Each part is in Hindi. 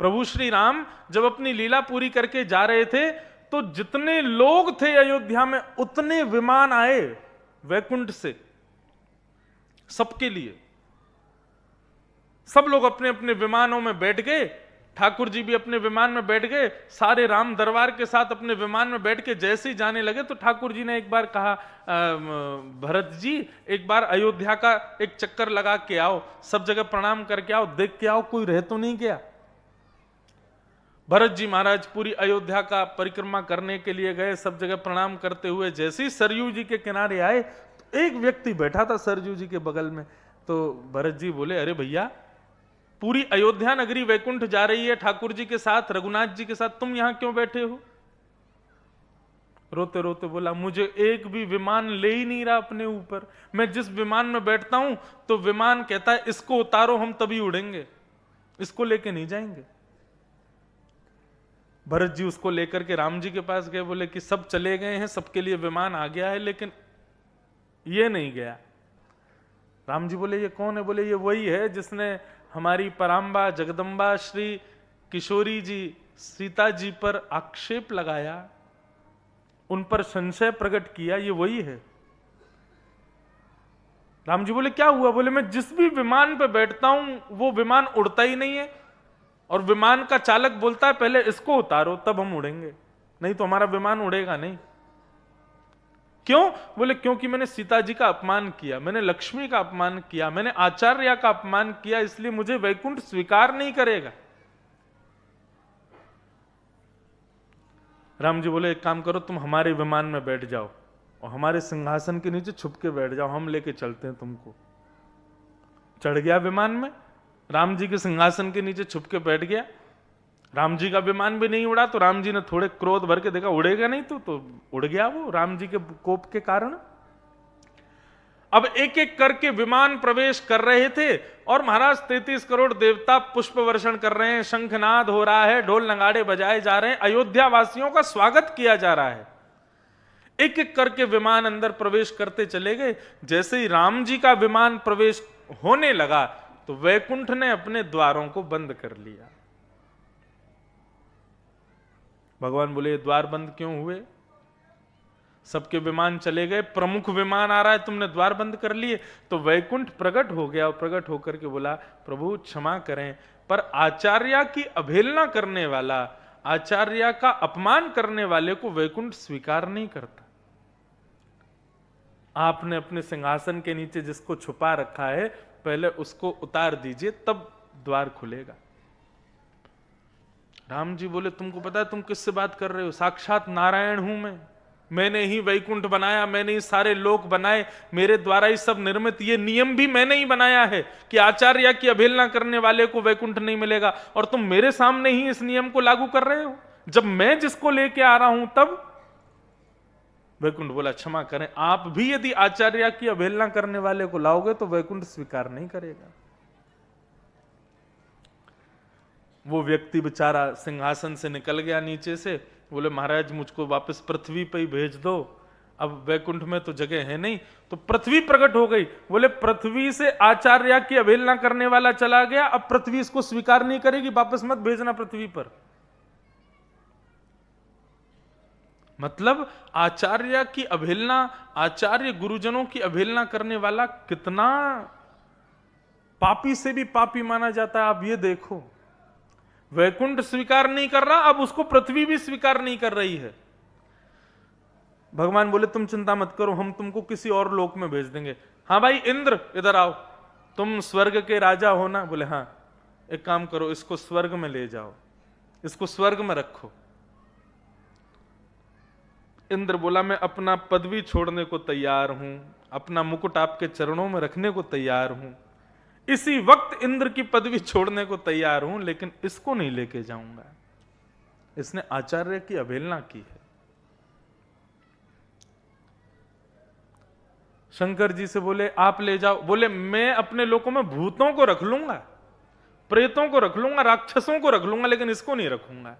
प्रभु श्री राम जब अपनी लीला पूरी करके जा रहे थे तो जितने लोग थे अयोध्या में उतने विमान आए वैकुंठ से सबके लिए। सब लोग अपने अपने विमानों में बैठ गए, ठाकुर जी भी अपने विमान में बैठ गए, सारे राम दरबार के साथ अपने विमान में बैठ के जैसे ही जाने लगे तो ठाकुर जी ने एक बार कहा, भरत जी एक बार अयोध्या का एक चक्कर लगा के आओ, सब जगह प्रणाम करके आओ, देख के आओ कोई रह तो नहीं गया। भरत जी महाराज पूरी अयोध्या का परिक्रमा करने के लिए गए, सब जगह प्रणाम करते हुए जैसे ही सरयू जी के किनारे आए तो एक व्यक्ति बैठा था सरयू जी के बगल में। तो भरत जी बोले, अरे भैया पूरी अयोध्या नगरी वैकुंठ जा रही है ठाकुर जी के साथ, रघुनाथ जी के साथ, तुम यहां क्यों बैठे हो? रोते रोते बोला, मुझे एक भी विमान ले ही नहीं रहा अपने ऊपर। मैं जिस विमान में बैठता हूं तो विमान कहता है इसको उतारो हम तभी उड़ेंगे, इसको लेके नहीं जाएंगे। भरत जी उसको लेकर के राम जी के पास गए, बोले कि सब चले गए हैं, सबके लिए विमान आ गया है लेकिन ये नहीं गया। राम जी बोले, ये कौन है? बोले, ये वही है जिसने हमारी पराम्बा जगदम्बा श्री किशोरी जी सीता जी पर आक्षेप लगाया, उन पर संशय प्रकट किया, ये वही है। राम जी बोले, क्या हुआ? बोले, मैं जिस भी विमान पे बैठता हूं वो विमान उड़ता ही नहीं है और विमान का चालक बोलता है पहले इसको उतारो तब हम उड़ेंगे, नहीं तो हमारा विमान उड़ेगा नहीं। क्यों? बोले, क्योंकि मैंने सीता जी का अपमान किया, मैंने लक्ष्मी का अपमान किया, मैंने आचार्य का अपमान किया, इसलिए मुझे वैकुंठ स्वीकार नहीं करेगा। राम जी बोले, एक काम करो, तुम हमारे विमान में बैठ जाओ और हमारे सिंहासन के नीचे छुप के बैठ जाओ, हम लेके चलते हैं तुमको। चढ़ गया विमान में, राम जी के सिंहासन के नीचे छुप के बैठ गया। राम जी का विमान भी नहीं उड़ा तो राम जी ने थोड़े क्रोध भर के देखा उड़ेगा नहीं तो उड़ गया वो राम जी के कोप के कारण। अब एक एक करके विमान प्रवेश कर रहे थे और महाराज 33 करोड़ देवता पुष्प वर्षण कर रहे हैं, शंखनाद हो रहा है, ढोल नगाड़े बजाए जा रहे हैं, अयोध्या वासियों का स्वागत किया जा रहा है। एक एक करके विमान अंदर प्रवेश करते चले गए। जैसे ही राम जी का विमान प्रवेश होने लगा तो वैकुंठ ने अपने द्वारों को बंद कर लिया। भगवान बोले, द्वार बंद क्यों हुए? सबके विमान चले गए, प्रमुख विमान आ रहा है, तुमने द्वार बंद कर लिए। तो वैकुंठ प्रकट हो गया और प्रकट होकर के बोला, प्रभु क्षमा करें, पर आचार्य की अवहेलना करने वाला, आचार्य का अपमान करने वाले को वैकुंठ स्वीकार नहीं करता। आपने अपने सिंहासन के नीचे जिसको छुपा रखा है पहले उसको उतार दीजिए तब द्वार खुलेगा। राम जी बोले, तुमको पता है तुम किससे बात कर रहे हो? साक्षात नारायण हूं मैंने ही वैकुंठ बनाया, मैंने ही सारे लोक बनाए, मेरे द्वारा ही सब निर्मित, ये नियम भी मैंने ही बनाया है कि आचार्य की अवहेलना करने वाले को वैकुंठ नहीं मिलेगा, और तुम मेरे सामने ही इस नियम को लागू कर रहे हो जब मैं जिसको लेके आ रहा हूं तब। वैकुंठ बोला, क्षमा करें, आप भी यदि आचार्य की अवहेलना करने वाले को लाओगे तो वैकुंठ स्वीकार नहीं करेगा। वो व्यक्ति बेचारा सिंहासन से निकल गया नीचे से, बोले महाराज मुझको वापस पृथ्वी पे ही भेज दो, अब वैकुंठ में तो जगह है नहीं। तो पृथ्वी प्रकट हो गई। बोले पृथ्वी से आचार्य की अवहेलना करने वाला चला गया, अब पृथ्वी इसको स्वीकार नहीं करेगी, वापस मत भेजना पृथ्वी पर। मतलब आचार्य की अवहेलना, आचार्य गुरुजनों की अवहेलना करने वाला कितना पापी से भी पापी माना जाता है। आप ये देखो, वैकुंठ स्वीकार नहीं कर रहा, अब उसको पृथ्वी भी स्वीकार नहीं कर रही है। भगवान बोले, तुम चिंता मत करो, हम तुमको किसी और लोक में भेज देंगे। हाँ भाई इंद्र इधर आओ, तुम स्वर्ग के राजा हो ना? बोले हाँ। एक काम करो, इसको स्वर्ग में ले जाओ, इसको स्वर्ग में रखो। इंद्र बोला, मैं अपना पदवी छोड़ने को तैयार हूं, अपना मुकुट आपके चरणों में रखने को तैयार हूं, इसी वक्त इंद्र की पदवी छोड़ने को तैयार हूं, लेकिन इसको नहीं लेके जाऊंगा, इसने आचार्य की अवहेलना की है। शंकर जी से बोले, आप ले जाओ। बोले, मैं अपने लोकों में भूतों को रख लूंगा, प्रेतों को रख लूंगा, राक्षसों को रख लूंगा, लेकिन इसको नहीं रखूंगा,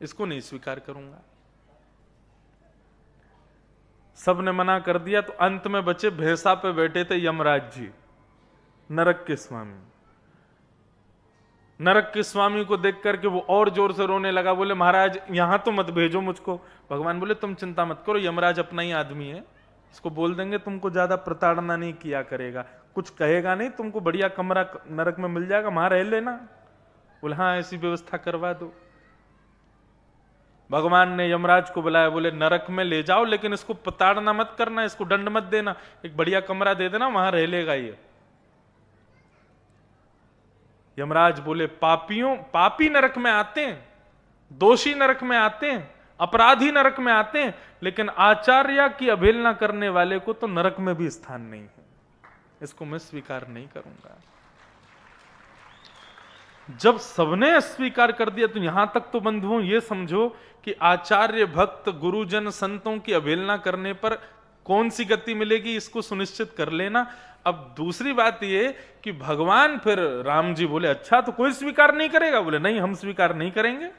इसको नहीं स्वीकार करूंगा। सबने मना कर दिया तो अंत में बचे भैंसा पे बैठे थे यमराज जी, नरक के स्वामी। नरक के स्वामी को देख करके वो और जोर से रोने लगा, बोले महाराज यहां तो मत भेजो मुझको। भगवान बोले तुम चिंता मत करो, यमराज अपना ही आदमी है, इसको बोल देंगे तुमको ज्यादा प्रताड़ना नहीं किया करेगा, कुछ कहेगा नहीं, तुमको बढ़िया कमरा नरक में मिल जाएगा, वहां रह लेना। बोले हाँ ऐसी व्यवस्था करवा दो। भगवान ने यमराज को बुलाया, बोले नरक में ले जाओ लेकिन इसको प्रताड़ना मत करना, इसको दंड मत देना, एक बढ़िया कमरा दे देना, वहां रह लेगा ये। यमराज बोले पापी नरक में आते हैं, दोषी नरक में आते हैं, अपराधी नरक में आते हैं, लेकिन आचार्य की अवहेलना करने वाले को तो नरक में भी स्थान नहीं है, इसको मैं स्वीकार नहीं करूंगा। जब सबने अस्वीकार कर दिया तो यहां तक तो बंधुओं ये समझो कि आचार्य भक्त गुरुजन संतों की अवहेलना करने पर कौन सी गति मिलेगी, इसको सुनिश्चित कर लेना। अब दूसरी बात ये कि भगवान फिर राम जी बोले अच्छा तो कोई स्वीकार नहीं करेगा? बोले नहीं हम स्वीकार नहीं करेंगे।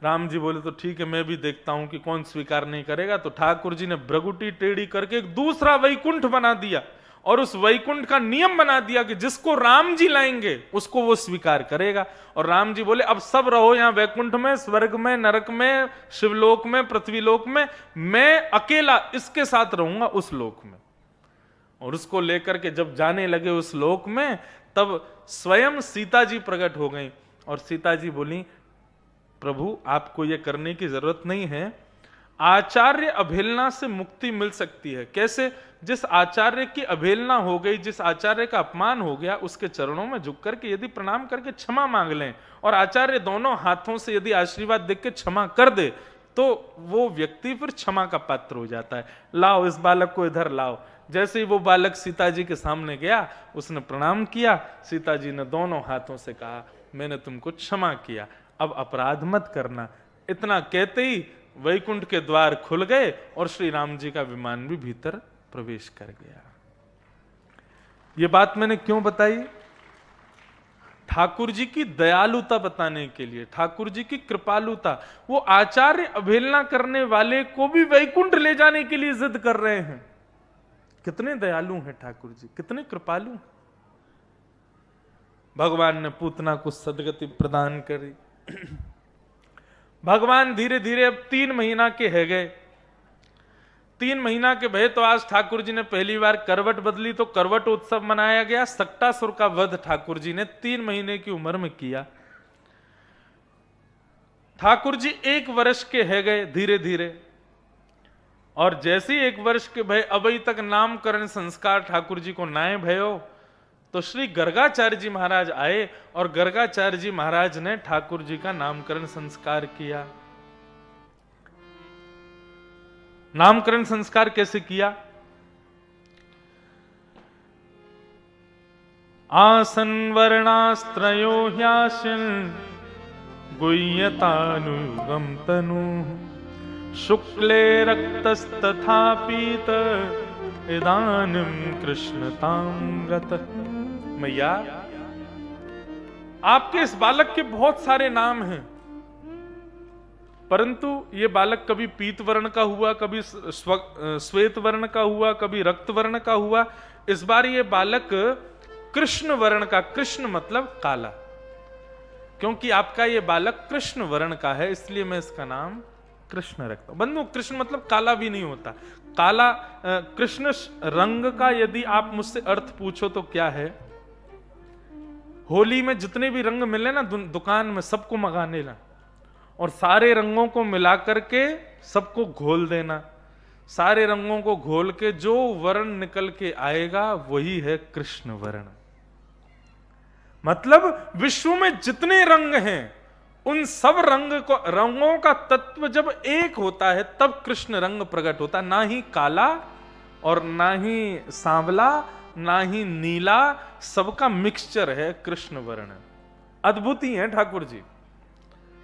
राम जी बोले तो ठीक है मैं भी देखता हूं कि कौन स्वीकार नहीं करेगा। तो ठाकुर जी ने भ्रगुटी टेढ़ी करके एक दूसरा वैकुंठ बना दिया और उस वैकुंठ का नियम बना दिया कि जिसको राम जी लाएंगे उसको वो स्वीकार करेगा। और राम जी बोले अब सब रहो यहां वैकुंठ में, स्वर्ग में, नरक में, शिवलोक में, पृथ्वीलोक में, मैं अकेला इसके साथ रहूंगा उस लोक में। और उसको लेकर के जब जाने लगे उस लोक में तब स्वयं सीता जी प्रकट हो गई और सीता जी बोली प्रभु आपको यह करने की जरूरत नहीं है, आचार्य अवहेलना से मुक्ति मिल सकती है। कैसे? जिस आचार्य की अवहेलना हो गई, जिस आचार्य का अपमान हो गया, उसके चरणों में झुक करके यदि प्रणाम करके क्षमा मांग लें और आचार्य दोनों हाथों से यदि आशीर्वाद देख के क्षमा कर दे तो वो व्यक्ति फिर क्षमा का पात्र हो जाता है। लाओ इस बालक को इधर लाओ। जैसे ही वो बालक सीता जी के सामने गया उसने प्रणाम किया, सीता जी ने दोनों हाथों से कहा मैंने तुमको क्षमा किया, अब अपराध मत करना। इतना कहते ही वैकुंठ के द्वार खुल गए और श्री राम जी का विमान भी भीतर प्रवेश कर गया। ये बात मैंने क्यों बताई? ठाकुर जी की दयालुता बताने के लिए, ठाकुर जी की कृपालुता। वो आचार्य अवहेलना करने वाले को भी वैकुंठ ले जाने के लिए जिद कर रहे हैं। कितने दयालु हैं ठाकुर जी, कितने कृपालु हैं। भगवान ने पूतना को सदगति प्रदान करी। भगवान धीरे धीरे अब 3 महीना के है गए। 3 महीना के भय तो आज ठाकुर जी ने पहली बार करवट बदली तो करवट उत्सव मनाया गया। सक्टासुर का वध ठाकुर जी ने 3 महीने की उम्र में किया। ठाकुर जी 1 वर्ष के है गए धीरे धीरे, और जैसे ही 1 वर्ष के भय अभी तक नामकरण संस्कार ठाकुर जी को नाय भयो तो श्री गर्गाचार्य जी महाराज आए और गर्गाचार्य जी महाराज ने ठाकुर जी का नामकरण संस्कार किया। नामकरण संस्कार कैसे किया? आसन वर्णास्त्रयो ह्यासन गुह्यतानुगम तनु शुक्ले रक्तस्तथा पीत इदानीं कृष्णतां गतः। मैया आपके इस बालक के बहुत सारे नाम हैं, परंतु ये बालक कभी पीत वर्ण का हुआ, कभी श्वेत वर्ण का हुआ, कभी रक्त वर्ण का हुआ। इस बार ये बालक कृष्ण वर्ण का, कृष्ण मतलब काला, क्योंकि आपका ये बालक कृष्ण वर्ण का है इसलिए मैं इसका नाम कृष्ण रखता हूं। बंधु कृष्ण मतलब काला भी नहीं होता। काला कृष्ण रंग का यदि आप मुझसे अर्थ पूछो तो क्या है? होली में जितने भी रंग मिले ना दुकान में सबको मंगा लेना और सारे रंगों को मिला करके सबको घोल देना। सारे रंगों को घोल के जो वर्ण निकल के आएगा वही है कृष्ण वर्ण। मतलब विश्व में जितने रंग हैं उन सब रंगों का तत्व जब एक होता है तब कृष्ण रंग प्रकट होता। ना ही काला और ना ही सांवला ना ही नीला, सबका मिक्सचर है कृष्ण वर्ण। अद्भुत ही है ठाकुर जी।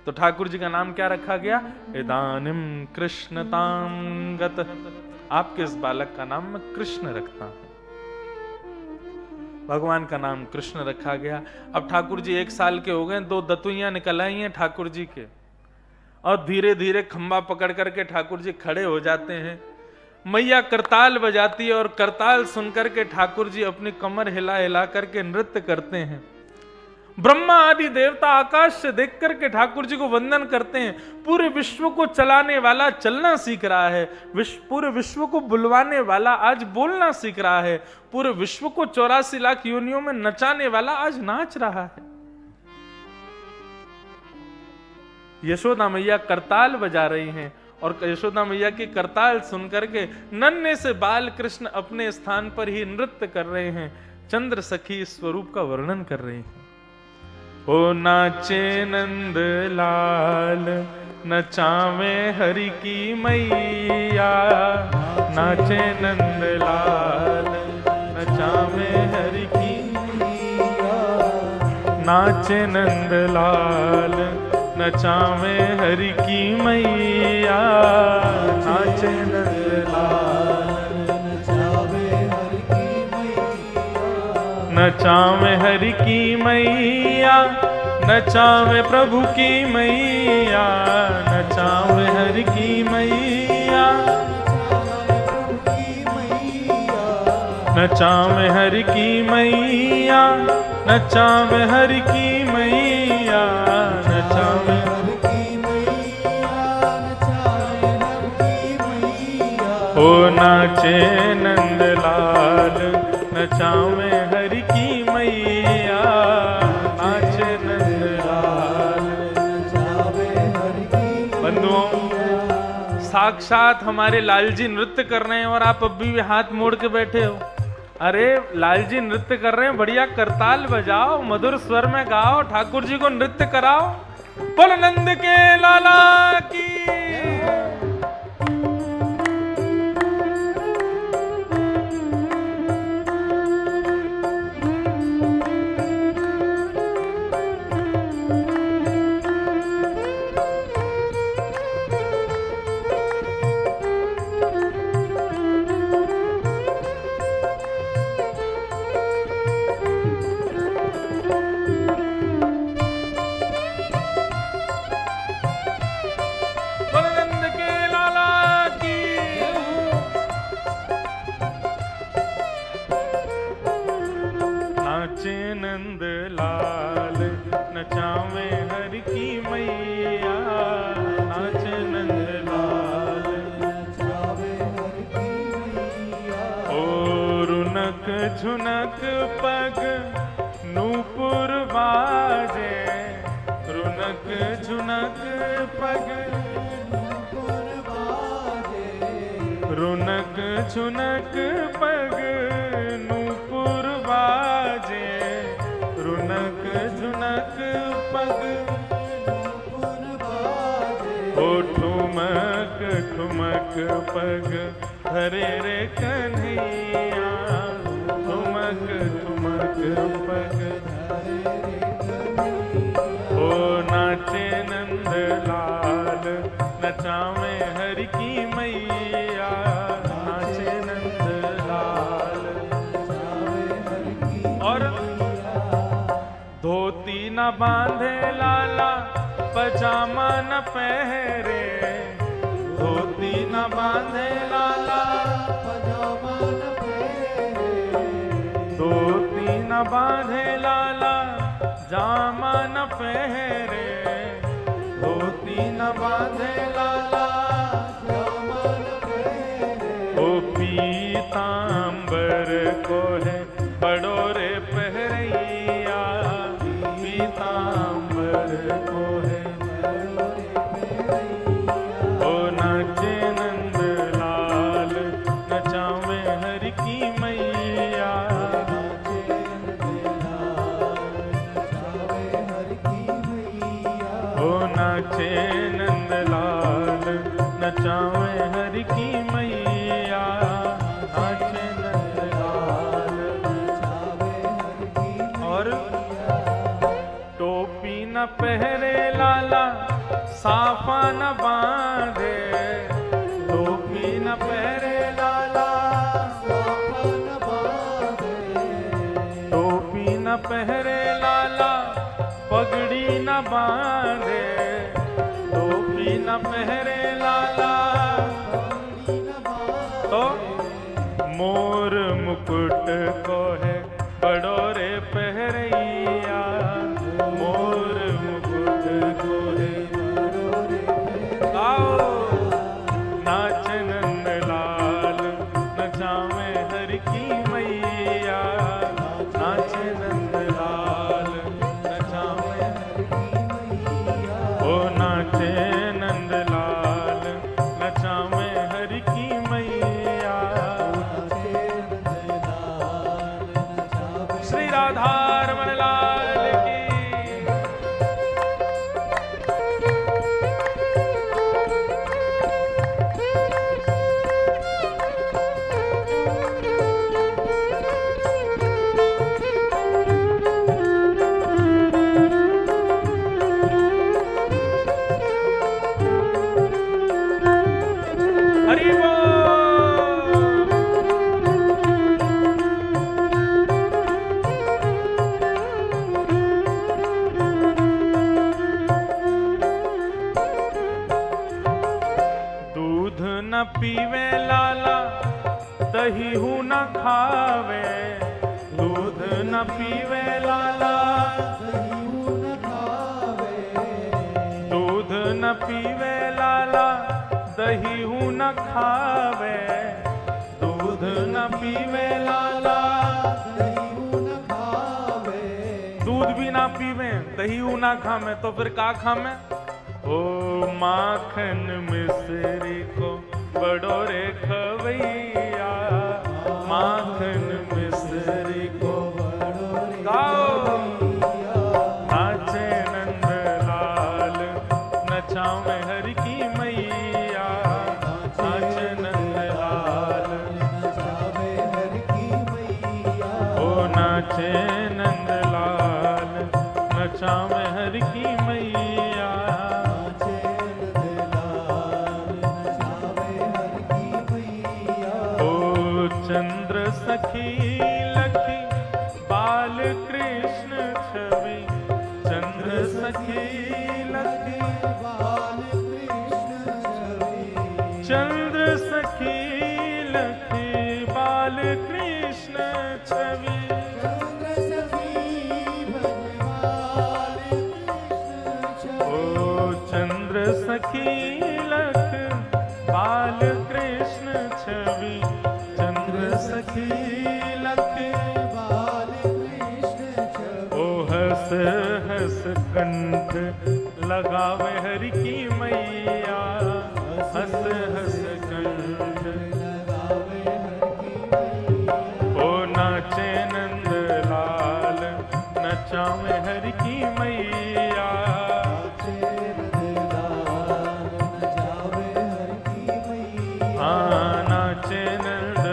तो ठाकुर जी का नाम क्या रखा गया? इदानीं कृष्णतां गतः। आपके इस बालक का नाम मैं कृष्ण रखता हूं। भगवान का नाम कृष्ण रखा गया। अब ठाकुर जी 1 साल के हो गए, 2 दतुइयां निकल आई हैं ठाकुर जी के, और धीरे धीरे खंबा पकड़ करके ठाकुर जी खड़े हो जाते हैं। मैया करताल बजाती है और करताल सुनकर के ठाकुर जी अपनी कमर हिला हिला करके नृत्य करते हैं। ब्रह्मा आदि देवता आकाश से देख करके ठाकुर जी को वंदन करते हैं। पूरे विश्व को चलाने वाला चलना सीख रहा है, पूरे विश्व को बुलवाने वाला आज बोलना सीख रहा है, पूरे विश्व को 84 लाख योनियों में नचाने वाला आज नाच रहा है। यशोदा मैया करताल बजा रही हैं और यशोदा मैया की करताल सुन करके नन्हे से बाल कृष्ण अपने स्थान पर ही नृत्य कर रहे हैं, चंद्र सखी स्वरूप का वर्णन कर रहे हैं। ओ नाचे नंद लाल नचावे हरि की मैया, नाचे नंद लाल नचावे हरि की मैया, नाचे नंद लाल नचावे हरि की मैया, नाचे नंद लाल नचावे हरि की मैया, नचावे हरि की मैया, नचावे प्रभु की मैया, नचावे हरि की मैया, नचावे हरि की मैया, नचावे हरि की मैया, नचावे हरि की मैया, नचावे हरि की मैया। ओ नाचे नंदलाल नचावे हरि की मैया, नाचे नंदलाल नचावे हरि की। बंधुओं, साक्षात हमारे लाल जी नृत्य कर रहे हैं और आप अब भी हाथ मोड़ के बैठे हो। अरे लाल जी नृत्य कर रहे हैं, बढ़िया करताल बजाओ, मधुर स्वर में गाओ, ठाकुर जी को नृत्य कराओ। बोल नंद के लाला की। झुनक पग नूपुर बाजे, रुनक झुनक पग नूपुर बाजे, रुनक झुनक पग नूपुर बाजे, रुनक झुनक पग नूपुर बाजे। ओ ठुमक ठुमक पग धरे रे कन्हैया, ठुमक ठुमक पग धरे रे कन्हैया। ओ नाचे नंद लाल नचावे हरि की मैया, नाचे नंद लाल नचावे हरि की। और धोती न बांधे लाला पजामा न पहरे, धोती न बांधे लाला पजामा न पहरे, धोती न बांधे लाला जामा न पहरे, धोती न बांधे लाला जामा न पहरे। ओ पीतांबर को है बड़ोरे पहरैया, पीतांबर को है बड़ोरे पहरैया। ओ नाचे नंद लाल नचावे हरि की मैया, नाचे नंद लाल नचावे हरि की मैया। ओ नाचे नंद लाल नचावे हरि की मैया, नाचे नंद लाल नचावे हरि की मैया। और टोपी न पहरे लाला साफा न बांधे, टोपी न पहरे लाला साफा न बांधे, टोपी न पहरे लाला पगड़ी न बांधे, टोपी न पहरे लाला पगड़ी न बांधे। तो मोर मुकुट को है बड़ोरे पहरैया, पीवे लाला, दही हूँ न खावे, दूध न पीवे लाला, दूध न पीवे लाला, दही हूँ न खावे, दूध न पीवे लाला, दूध भी ना पीवे, दही हूँ ना खामे, तो फिर का खामे? ओ माखन मिश्री को बड़ो रे खवैया, माखन मिश्री को बड़ो रे खवैया, नाचे नंद लाल नचावे हर की मैया, नाचे नंद लाल नचावे हर की मैया, ओ नाचे नंद लाल नचावे हर की मैया, चंद्र सखी लखी बाल कृष्ण छवि, चंद्र सखी लखी बाल कृष्ण छवि, चंद्र सखी लखी बाल कृष्ण छवि, चंद्र सखी बाल कृष्ण छवि, ओ चंद्र सखी लख बाल कृष्ण छवि, सखी लख बाल कृष्ण छवि, ओ हस हस कंठ लगावे हरि की मैया, हस हस कंठ लगावे हरि की मैया, ओ नाचे नंद लाल नचावे हरि की मैया, नाचे नंद लाल नचावे हरि की मैया, हाँ नाचे नंद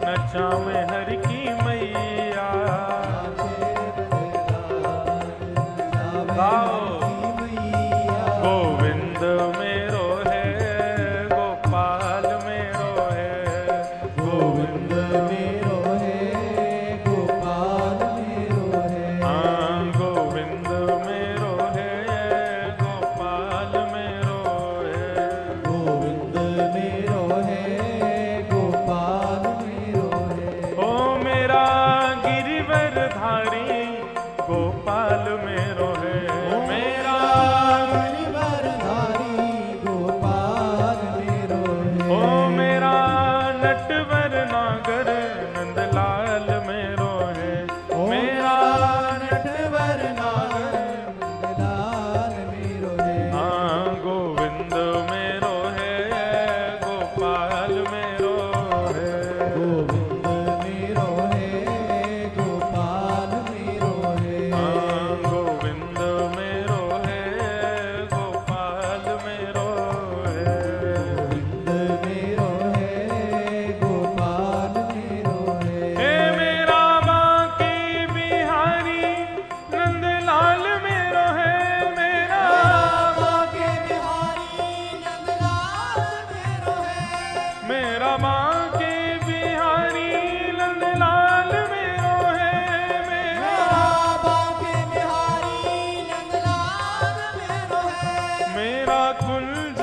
नचावे हरि की मैया, गोविंद मेरो है, गोपाल मेरो है, गोविंद मेरो है, गोपाल मेरो है, हाँ गोविंद मेरो है, गोपाल मेरो है, गोविंद मेरो है, गोपाल गिरिवरधारी गोपाल मेरो है, मेरा गिरिवरधारी गोपाल मेरो है, ओ मेरा नटवर नागर नंदलाल मेरो है, मेरा नटवर नागर नंदलाल मेरो है, हाँ गोविंद मेरो है, गोपाल मेरो है, गोविंद मेरो है, गोपाल मेरो है, हाँ गोविंद मेरो है, गोपाल मेरो है, गोविंद मेरो है, गोपाल मेरो है, हे मेरा बांके बिहारी नंदलाल मेरो है, मेरा बांके बिहारी नंदलाल मेरो है, मेरा बांके बिहारी नंदलाल मेरो है, मेरा बांके बिहारी नंदलाल मेरो है, मेरा कुंज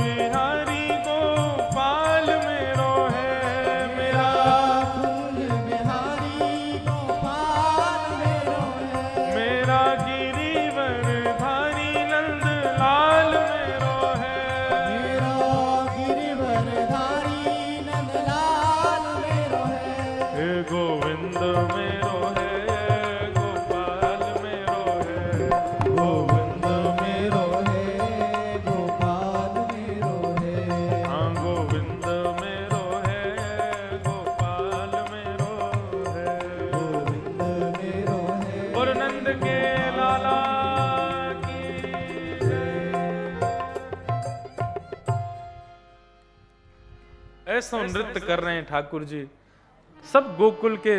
बिहारी गोपाल मेरो है, मेरा कुंज बिहारी गोपाल मेरो है, मेरा गिरिवरधारी नंदलाल मेरो है, मेरा गिरिवरधारी नंदलाल मेरो है, हे गोविंद मेरो है, गोपाल मेरो है, गोविंद मेरो है, गोपाल मेरो है, हाँ गोविंद मेरो है, गोपाल मेरो है, गोविंद मेरो है, और नंद के लाला की जय। ऐसा नृत्य कर रहे हैं ठाकुर जी, सब गोकुल के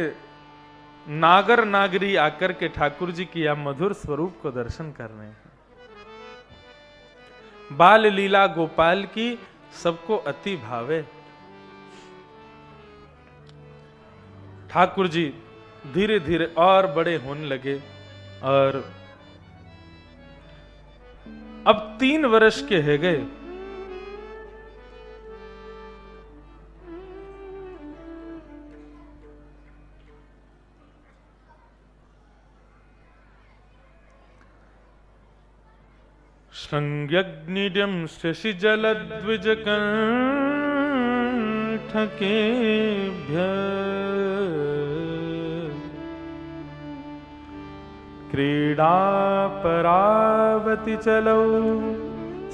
नागर नागरी आकर के ठाकुर जी की या मधुर स्वरूप को दर्शन कर रहे हैं। बाल लीला गोपाल की सबको अति भावे। ठाकुर जी धीरे धीरे और बड़े होने लगे और अब 3 वर्ष के है गए। श्रृंग्यग्निड्यं शशिजलद्विजकण्ठकेभ्यः क्रीडापरावति चलौ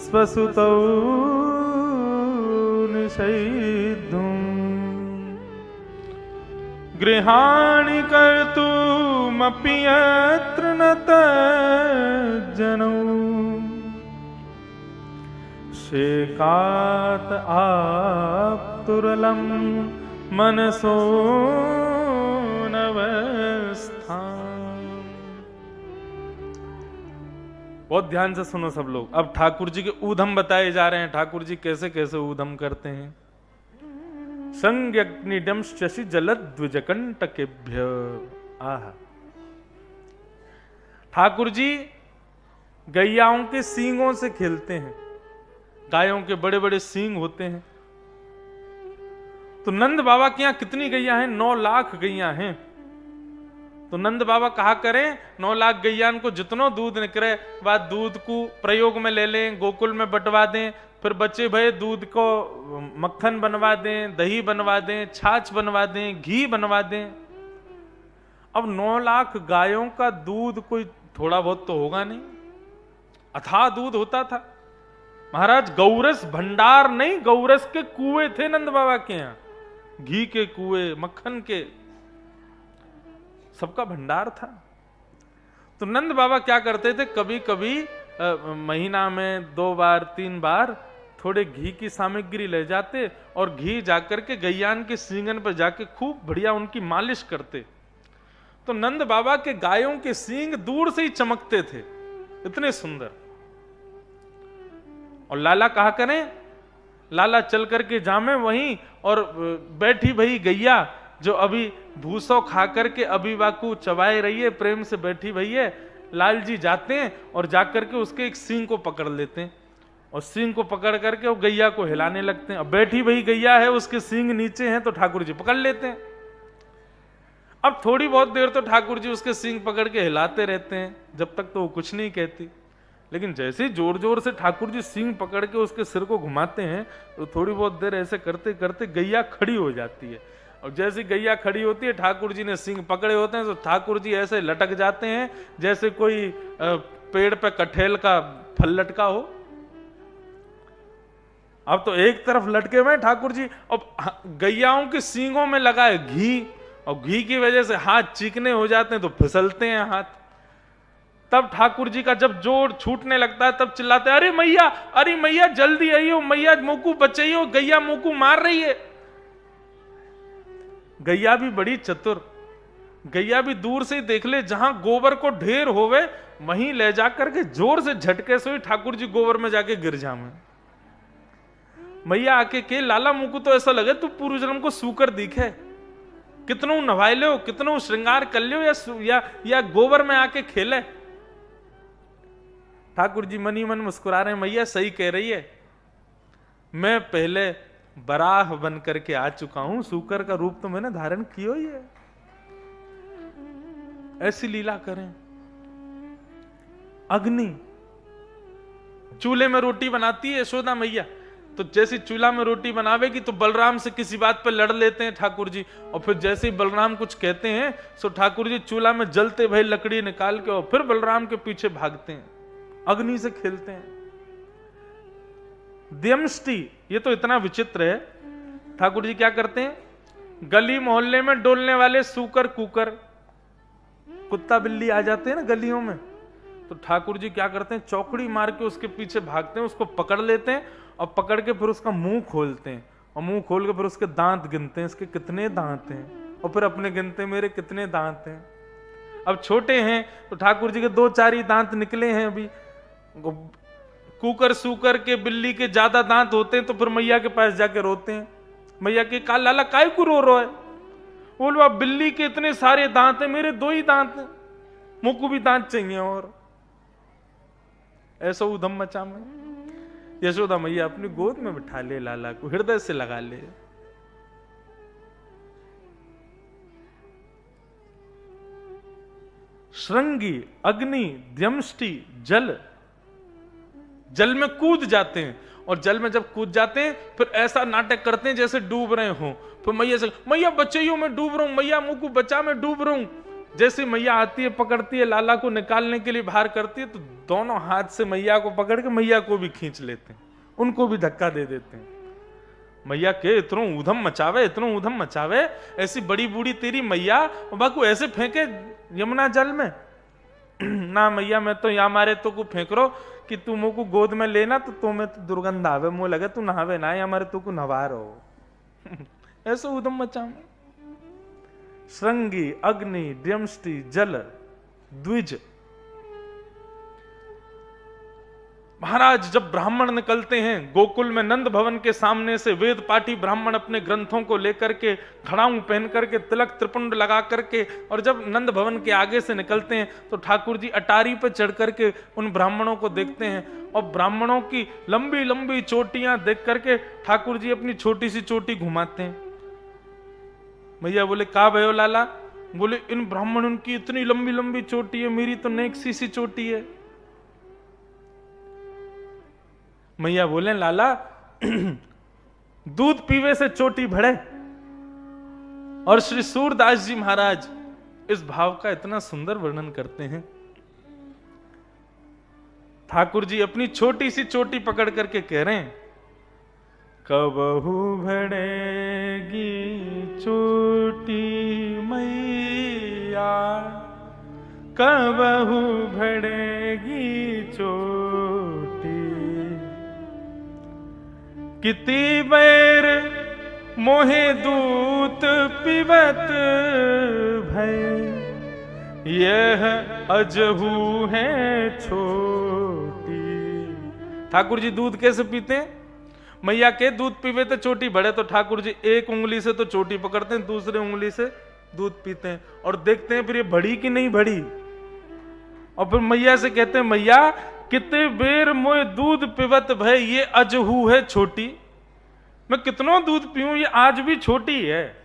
स्वसुतौ निषेद्धुम् गृहाणि कर्तुमपि यत्र न तज्जनौ शेकात आप्तुरलं मनसो नवस्थाम्। बहुत ध्यान से सुनो सब लोग। अब ठाकुर जी के ऊधम बताए जा रहे हैं, ठाकुर जी कैसे कैसे ऊधम करते हैं। संज्ञग्निडम शशि जलद्विजकंटकेभ्य। आहा, ठाकुर जी गैयाओं के सींगों से खेलते हैं। गायों के बड़े बड़े सींग होते हैं। तो नंद बाबा के यहां कितनी गैया हैं? 9 लाख गैया हैं। तो नंद बाबा कहा करें 9 लाख गैयान को जितनो दूध निकले वह दूध को प्रयोग में ले लें, गोकुल में बंटवा दें, फिर बचे भये दूध को मक्खन बनवा दें, दही बनवा दें, छाछ बनवा दें, घी बनवा दें। अब 9 लाख गायों का दूध कोई थोड़ा बहुत तो होगा नहीं, अथाह दूध होता था महाराज। गौरस भंडार नहीं, गौरस के कुएं थे नंद बाबा के यहां, घी के कुएं, मक्खन के, सबका भंडार था। तो नंद बाबा क्या करते थे, कभी कभी महीना में 2 बार 3 बार थोड़े घी की सामग्री ले जाते और घी जाकर के गैयान के सींगन पर जाके खूब बढ़िया उनकी मालिश करते। तो नंद बाबा के गायों के सींग दूर से ही चमकते थे, इतने सुंदर। और लाला कहा करें, लाला चल करके जामे वहीं, और बैठी भई गैया जो अभी भूसो खा करके अभी वाकू चबाए रही है, प्रेम से बैठी भई है, लाल जी जाते हैं और जाकर के उसके एक सींग को पकड़ लेते हैं और सींग को पकड़ करके वो गैया को हिलाने लगते हैं। अब बैठी भई गैया है, उसके सींग नीचे हैं, तो ठाकुर जी पकड़ लेते हैं। अब थोड़ी बहुत देर तो ठाकुर जी उसके सींग पकड़ के हिलाते रहते हैं, जब तक तो वो कुछ नहीं कहती। लेकिन जैसे ही जोर जोर से ठाकुर जी सींग पकड़ के उसके सिर को घुमाते हैं, तो थोड़ी बहुत देर ऐसे करते करते गैया खड़ी हो जाती है। और जैसे गैया खड़ी होती है, ठाकुर जी ने सींग पकड़े होते हैं, तो ठाकुर जी ऐसे लटक जाते हैं जैसे कोई पेड़ पे कटहल का फल लटका हो। अब तो एक तरफ लटके हुए ठाकुर जी, अब गैयाओं के सींगों में लगा है घी, और घी की वजह से हाथ चीकने हो जाते हैं, तो फिसलते हैं हाथ। तब ठाकुर जी का जब जोर छूटने लगता है, तब चिल्लाते हैं, अरे मैया जल्दी आइयो, मैया मोकू बचाइयो, गैया मोकू मार रही है। गैया भी बड़ी चतुर, गैया भी दूर से देख ले, जहां गोबर को ढेर होवे वहीं ले जाकर के जोर से झटके से ठाकुर जी गोबर में जाके गिर जावे। मैया आके के लाला मुकु तो ऐसा लगे तू पूर्व जन्म को सूकर दिखे, कितनों नवाय लो, कितनों श्रृंगार कर लो, या गोबर में आके खेले। ठाकुर जी मनी मन मुस्कुरा रहे हैं, मैया सही कह रही है, मैं पहले बराह बन करके आ चुका हूं, सूकर का रूप तो मैंने धारण किया ही है। ऐसी लीला करें। अग्नि चूल्हे में रोटी बनाती है यशोदा मैया, तो जैसे चूल्हा में रोटी बनावेगी तो बलराम से किसी बात पर लड़ लेते हैं ठाकुर जी, और फिर जैसे ही बलराम कुछ कहते हैं तो ठाकुर जी चूल्हा में जलते भई लकड़ी निकाल के और फिर बलराम के पीछे भागते हैं, अग्नि से खेलते हैं। द्यमष्टि, ये तो इतना विचित्र है। ठाकुर जी क्या करते हैं, गली मोहल्ले में डोलने वाले सूकर कुकर, कुत्ता बिल्ली आ जाते हैं ना गलियों में, तो ठाकुर जी क्या करते हैं, चौकड़ी मार के उसके पीछे भागते हैं, उसको पकड़ लेते हैं और पकड़ के फिर उसका मुंह खोलते हैं, और मुंह खोल के फिर उसके दांत गिनते हैं, इसके कितने दांत हैं, और फिर अपने गिनते हैं मेरे कितने दांत हैं। अब छोटे हैं तो ठाकुर जी के 2-4 ही दांत निकले हैं अभी। कुकर सूकर के बिल्ली के ज्यादा दांत होते हैं तो फिर मैया के पास जाके रोते हैं, मैया के का लाला काय को रो रहा है, बोलो बिल्ली के इतने सारे दांत हैं, मेरे 2 ही दांत हैं, मुझको भी दांत चाहिए। और ऐसा उधम मचा में यशोदा मैया अपनी गोद में बिठा ले लाला को, हृदय से लगा ले। श्रृंगी, अग्नि, द्यमष्टि, जल, जल में कूद जाते हैं, और जल में जब कूद जाते हैं फिर ऐसा नाटक करते हैं जैसे डूब रहे हों। फिर मैया से, मैया बचाइयो मैं डूब रहा हूं, मैया मुंह को बचा मैं डूब रहा हूं। जैसे मैया आती है, पकड़ती है, लाला को निकालने के लिए बाहर करती है, तो दोनों हाथ से मैया को पकड़ के मैया को भी खींच लेते हैं, उनको भी धक्का दे देते हैं। मैया के इतनो ऊधम मचावे, इतनो ऊधम मचावे, ऐसी बड़ी बूढ़ी तेरी मैया बाकू ऐसे फेंके यमुना जल में। ना मैया मैं तो यहाँ मारे तो को फेंक रो कि तू मुँह को गोद में लेना तो तुम्हें तो दुर्गंध आवे, मुँह लगे तू नहावे ना, या मारे तो को नवा रहो। ऐसे ऊधम मचावे। श्रृंगी, अग्नि, द्यमष्टि, जल, द्विज। महाराज जब ब्राह्मण निकलते हैं गोकुल में, नंद भवन के सामने से वेद पाठी ब्राह्मण अपने ग्रंथों को लेकर के, खड़ाऊं पहन करके, तिलक त्रिपुंड लगा करके, और जब नंद भवन के आगे से निकलते हैं तो ठाकुर जी अटारी पर चढ़ करके उन ब्राह्मणों को देखते हैं, और ब्राह्मणों की लंबी लंबी चोटियां देख करके ठाकुर जी अपनी छोटी सी चोटी घुमाते हैं। भैया बोले का भयो लाला? बोले इन ब्राह्मणों की इतनी लंबी लंबी चोटी है, मेरी तो नेक सी चोटी है। मैया बोले लाला दूध पीवे से चोटी बढ़े। और श्री सूरदास जी महाराज इस भाव का इतना सुंदर वर्णन करते हैं। ठाकुर जी अपनी छोटी सी चोटी पकड़ करके कह रहे हैं, कबहू बढ़ेगी चोटी मैया, कबहू बढ़ेगी चोटी, किति बैर मोहे दूत पिबत भय, यह अजहू है छोटी। ठाकुर जी दूध कैसे पीते हैं? मैया के दूध पीवे तो चोटी बढ़े, तो ठाकुर जी एक उंगली से तो चोटी पकड़ते हैं, दूसरे उंगली से दूध पीते हैं और देखते हैं फिर ये बढ़ी कि नहीं बढ़ी। और फिर मैया से कहते हैं, मैया कितने बेर मोए दूध पिबत भय, ये अजहू है छोटी। मैं कितनों दूध पीऊं, ये आज भी छोटी है।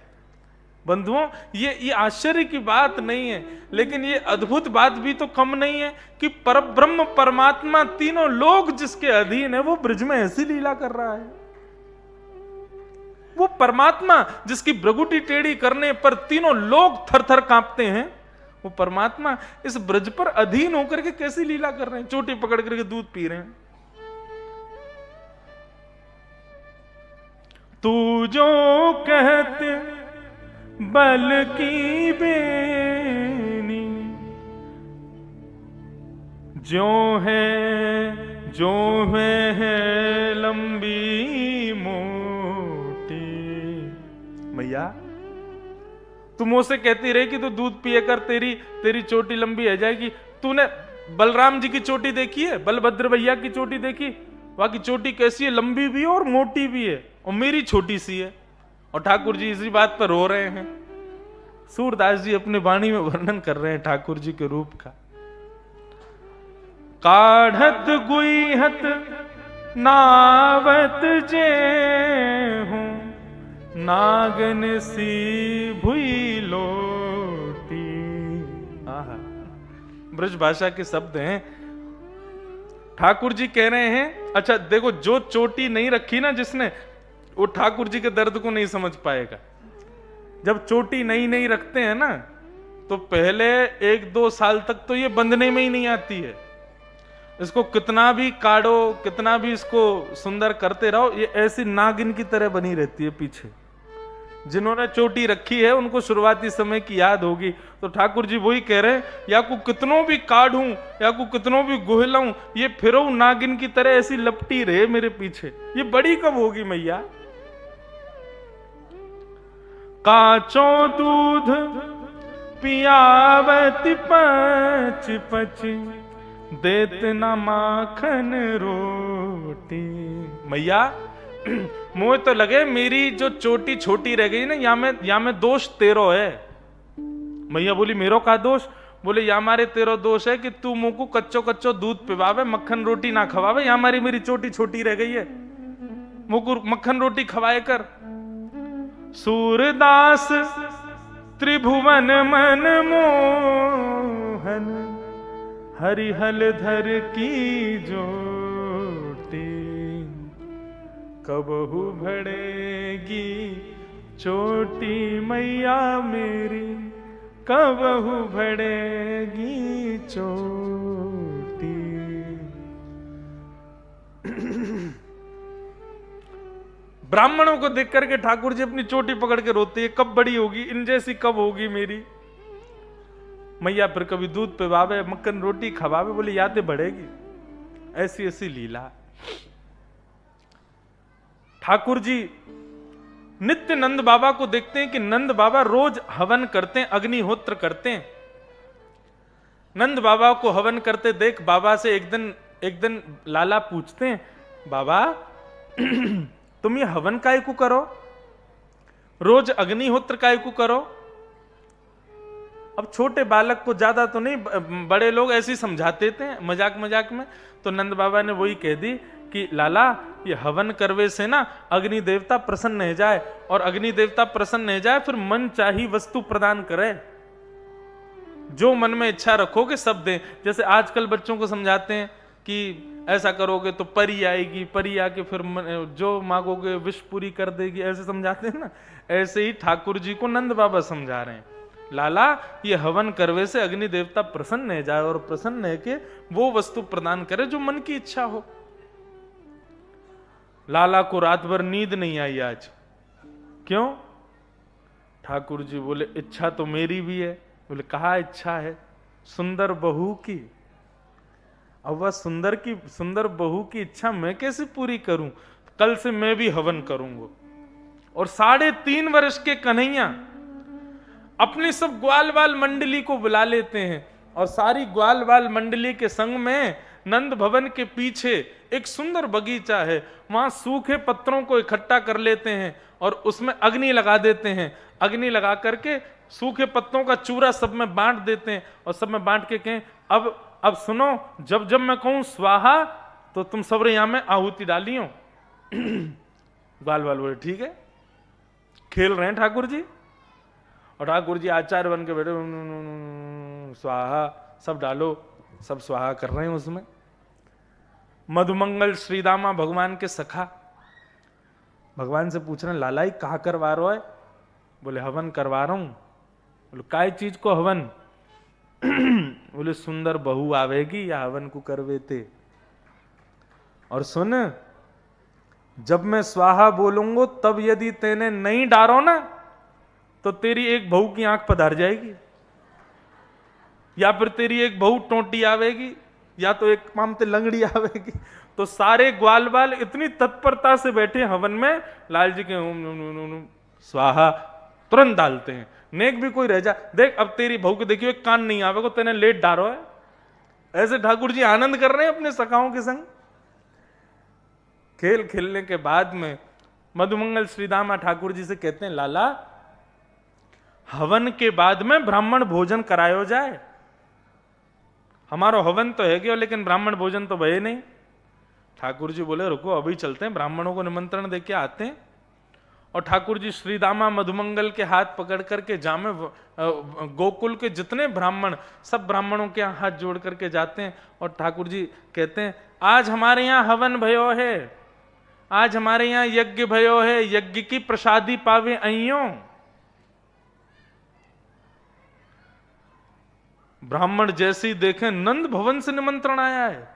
बंधुओं, ये आश्चर्य की बात नहीं है, लेकिन ये अद्भुत बात भी तो कम नहीं है कि परब्रह्म परमात्मा तीनों लोग जिसके अधीन है, वो ब्रज में ऐसी लीला कर रहा है। वो परमात्मा जिसकी भ्रगुटी टेढ़ी करने पर तीनों लोग थर थर कांपते हैं, वो परमात्मा इस ब्रज पर अधीन होकर के कैसी लीला कर रहे हैं, चोटी पकड़ करके दूध पी रहे हैं। तू जो कहते बल की बेनी, जो है लंबी मोटी। मैया तुम मुझसे कहती रही कि तू दूध पिए कर, तेरी चोटी लंबी है जाएगी। तूने बलराम जी की चोटी देखी है? बलभद्र भैया की चोटी देखी? वहां की चोटी कैसी है? लंबी भी है और मोटी भी है, और मेरी छोटी सी है। और ठाकुर जी इसी बात पर रो रहे हैं। सूरदास जी अपने वाणी में वर्णन कर रहे हैं ठाकुर जी के रूप का। काढ़त गुईहत नावत जे हूं, नागन सी भुई लोटी। आहा, ब्रज भाषा के शब्द हैं। ठाकुर जी कह रहे हैं, अच्छा देखो, जो चोटी नहीं रखी ना जिसने, वो ठाकुर जी के दर्द को नहीं समझ पाएगा। जब चोटी नई रखते हैं ना, तो पहले 1-2 साल तक तो ये बंधने में ही नहीं आती है। इसको कितना भी काढ़ो, कितना भी इसको सुंदर करते रहो, ये ऐसी नागिन की तरह बनी रहती है पीछे। जिन्होंने चोटी रखी है उनको शुरुआती समय की याद होगी। तो ठाकुर जी वही कह रहे हैं, या को कितनों भी काढ़ूं, या को कितनों भी गोहलाऊं, ये फिरो नागिन की तरह ऐसी लपटी रहे मेरे पीछे। ये बड़ी कब होगी मैया? काचो दूध पियावती पच पच, देत न माखन रोटी। मैया मुझे तो लगे मेरी जो चोटी छोटी रह गई ना, या में दोष तेरो है। मैया बोली मेरो का दोष? बोले या मारे तेरो दोष है कि तू मुंह को कच्चो दूध पिवावे, मक्खन रोटी ना खवावे। या मेरी चोटी छोटी रह गई है, मुंह को मक्खन रोटी खवाए कर। सूरदास त्रिभुवन मन मोहन, हरिहल धर की जोटी। कबहू भड़ेगी चोटी मैया मेरी, कबहू भड़ेगी चोटी। ब्राह्मणों को देख करके ठाकुर जी अपनी चोटी पकड़ के रोते हैं, कब बड़ी होगी, इन जैसी कब होगी मेरी मैया। फिर कभी दूध पिवावे, मक्खन रोटी खवावे, बोले यादें बढ़ेगी। ऐसी ऐसी लीला। ठाकुर जी नित्य नंद बाबा को देखते हैं कि नंद बाबा रोज हवन करते हैं, अग्निहोत्र करते हैं। नंद बाबा को हवन करते देख बाबा से एक दिन लाला पूछते हैं, बाबा तुम ये हवन काय को करो, रोज अग्निहोत्र काय को करो। अब छोटे बालक को ज्यादा तो नहीं, बड़े लोग ऐसे समझाते थे मजाक मजाक में। तो नंद बाबा ने वही कह दी कि लाला ये हवन करवे से ना अग्नि देवता प्रसन्न हो जाए, और अग्नि देवता प्रसन्न हो जाए फिर मन चाही वस्तु प्रदान करे, जो मन में इच्छा रखोगे सब दे। जैसे आजकल बच्चों को समझाते हैं कि ऐसा करोगे तो परी आएगी, परी आके फिर जो मांगोगे विश पूरी कर देगी, ऐसे समझाते हैं ना। ऐसे ही ठाकुर जी को नंद बाबा समझा रहे हैं, लाला ये हवन करवे से अग्नि देवता प्रसन्न हो जाए, और प्रसन्न है कि वो वस्तु प्रदान करे जो मन की इच्छा हो। लाला को रात भर नींद नहीं आई आज। क्यों? ठाकुर जी बोले इच्छा तो मेरी भी है। बोले कहा इच्छा है? सुंदर बहू की। अब वह सुंदर बहू की इच्छा मैं कैसे पूरी करूं? कल से मैं भी हवन करूंगा। और 3.5 वर्ष के कन्हैया अपनी सब ग्वाल बाल मंडली को बुला लेते हैं, और सारी ग्वाल बाल मंडली के संग में नंद भवन के पीछे एक सुंदर बगीचा है, वहां सूखे पत्रों को इकट्ठा कर लेते हैं और उसमें अग्नि लगा देते हैं। अग्नि लगा करके सूखे पत्तों का चूरा सब में बांट देते हैं, और सब में बांट के कहें अब सुनो, जब जब मैं कहूं स्वाहा तो तुम सब यहां में आहुति डालियो। बाल बाल बोले ठीक है। खेल रहे हैं ठाकुर जी, और ठाकुर जी आचार्य बन के बैठे, स्वाहा सब डालो, सब स्वाहा कर रहे हैं उसमें। मधुमंगल श्रीदामा भगवान के सखा भगवान से पूछ रहे हैं, लाला कहा करवा रहा है? बोले हवन करवा रहा हूं। बोले काय चीज को हवन? बोले सुंदर बहू आवेगी या हवन को करवेते। और सुन, जब मैं स्वाहा बोलूंगा तब यदि तेने नहीं डारो ना तो तेरी एक बहू की आंख पधार जाएगी, या फिर तेरी एक बहू टोंटी आवेगी, या तो एक मामते लंगड़ी आवेगी। तो सारे ग्वाल बाल इतनी तत्परता से बैठे हवन में, लाल जी के ओम स्वाहा तुरंत डालते हैं। नेक भी कोई रह जा, देख अब तेरी बहू को देखियो एक कान नहीं आवेगा, तेने लेट डारो है। ऐसे ठाकुर जी आनंद कर रहे हैं अपने सखाओं के संग। खेल खेलने के बाद में मधुमंगल श्रीदामा ठाकुर जी से कहते हैं, लाला हवन के बाद में ब्राह्मण भोजन करायो जाए। हमारा हवन तो है गया, लेकिन ब्राह्मण भोजन तो भय नहीं। ठाकुर जी बोले रुको अभी चलते हैं, ब्राह्मणों को निमंत्रण देके आते हैं। और ठाकुर जी श्रीदामा मधुमंगल के हाथ पकड़ करके जामे गोकुल के जितने ब्राह्मण, सब ब्राह्मणों के हाथ जोड़ करके जाते हैं। और ठाकुर जी कहते हैं, आज हमारे यहाँ हवन भयो है, आज हमारे यहाँ यज्ञ भयो है, यज्ञ की प्रसादी पावे अइयो। ब्राह्मण जैसे ही देखें नंद भवन से निमंत्रण आया है।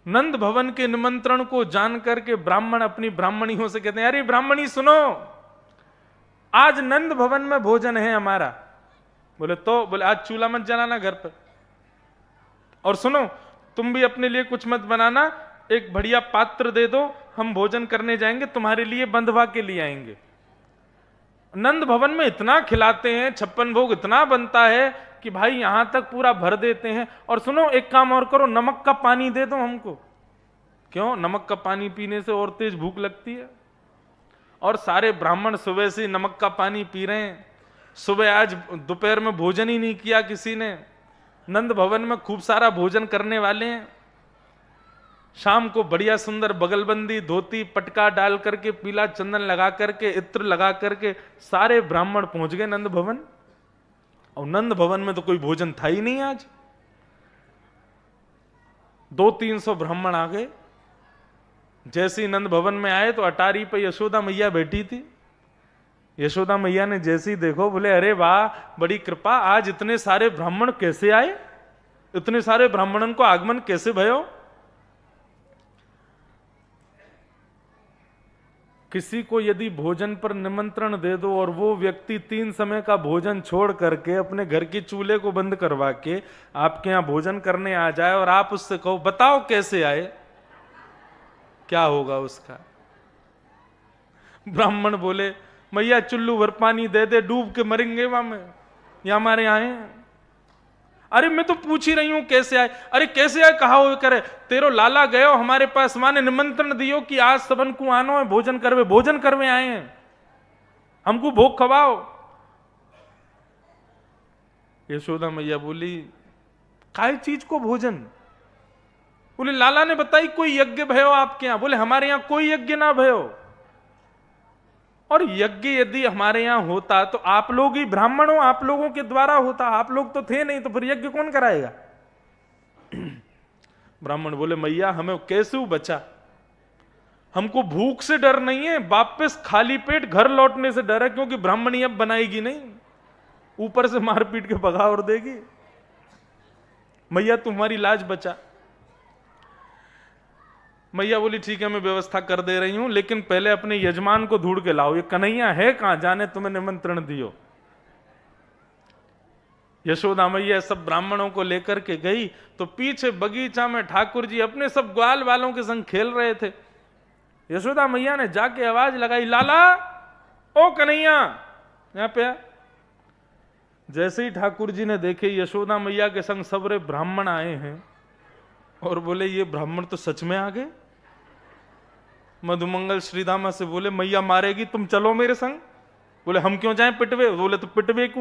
नंद भवन के निमंत्रण को जान करके ब्राह्मण अपनी ब्राह्मणियों से कहते हैं, अरे ब्राह्मणी सुनो, आज नंद भवन में भोजन है हमारा। बोले तो? बोले आज चूल्हा मत जलाना घर पर, और सुनो तुम भी अपने लिए कुछ मत बनाना, एक बढ़िया पात्र दे दो, हम भोजन करने जाएंगे, तुम्हारे लिए बंधवा के लिए आएंगे। नंद भवन में इतना खिलाते हैं, 56 भोग इतना बनता है कि भाई यहां तक पूरा भर देते हैं। और सुनो एक काम और करो, नमक का पानी दे दो हमको। क्यों? नमक का पानी पीने से और तेज भूख लगती है। और सारे ब्राह्मण सुबह से नमक का पानी पी रहे हैं। सुबह आज दोपहर में भोजन ही नहीं किया किसी ने। नंद भवन में खूब सारा भोजन करने वाले हैं। शाम को बढ़िया सुंदर बगलबंदी धोती पटका डाल करके, पीला चंदन लगा करके, इत्र लगा करके सारे ब्राह्मण पहुंच गए नंद भवन। और नंद भवन में तो कोई भोजन था ही नहीं आज। 200-300 ब्राह्मण आ गए। जैसे ही नंद भवन में आए तो अटारी पे यशोदा मैया बैठी थी। यशोदा मैया ने जैसे ही देखो, बोले अरे वाह, बड़ी कृपा, आज इतने सारे ब्राह्मण कैसे आए, इतने सारे ब्राह्मणों को आगमन कैसे भयो। किसी को यदि भोजन पर निमंत्रण दे दो और वो व्यक्ति 3 समय का भोजन छोड़ करके अपने घर के चूल्हे को बंद करवा के आपके यहां भोजन करने आ जाए और आप उससे कहो बताओ कैसे आए, क्या होगा उसका? ब्राह्मण बोले मैया चुल्लू भर पानी दे दे, डूब के मरेंगे वहां में, या हमारे यहाँ हैं। अरे मैं तो पूछ ही रही हूं कैसे आए। अरे कैसे आए कहा हो करे, तेरो लाला गयो हमारे पास, माने निमंत्रण दियो कि आज सबन को आनो है, भोजन करवे आए हैं, हमको भोग खवाओ। यशोदा मैया बोली काय चीज को भोजन? बोले लाला ने बताई कोई यज्ञ भयो आपके यहां। बोले हमारे यहां कोई यज्ञ ना भयो, और यज्ञ यदि हमारे यहां होता तो आप लोग ही ब्राह्मण हो, आप लोगों के द्वारा होता, आप लोग तो थे नहीं, तो फिर यज्ञ कौन कराएगा? ब्राह्मण बोले मैया हमें कैसे बचा, हमको भूख से डर नहीं है, वापस खाली पेट घर लौटने से डर है, क्योंकि ब्राह्मणी अब बनाएगी नहीं, ऊपर से मारपीट के भगा और देगी। मैया तुम्हारी लाज बचा। मैया बोली ठीक है मैं व्यवस्था कर दे रही हूं, लेकिन पहले अपने यजमान को ढूंढ के लाओ, ये कन्हैया है कहां, जाने तुम्हें निमंत्रण दियो। यशोदा मैया सब ब्राह्मणों को लेकर के गई तो पीछे बगीचा में ठाकुर जी अपने सब ग्वाल वालों के संग खेल रहे थे। यशोदा मैया ने जाके आवाज लगाई लाला ओ कन्हैया यहां पे आ। जैसे ही ठाकुर जी ने देखे यशोदा मैया के संग सबरे ब्राह्मण आए हैं और बोले ये ब्राह्मण तो सच में आ गए। मधुमंगल श्रीदामा से बोले मैया मारेगी, तुम चलो मेरे संग। बोले हम क्यों जाएं पिटवे? बोले तो पिटवे को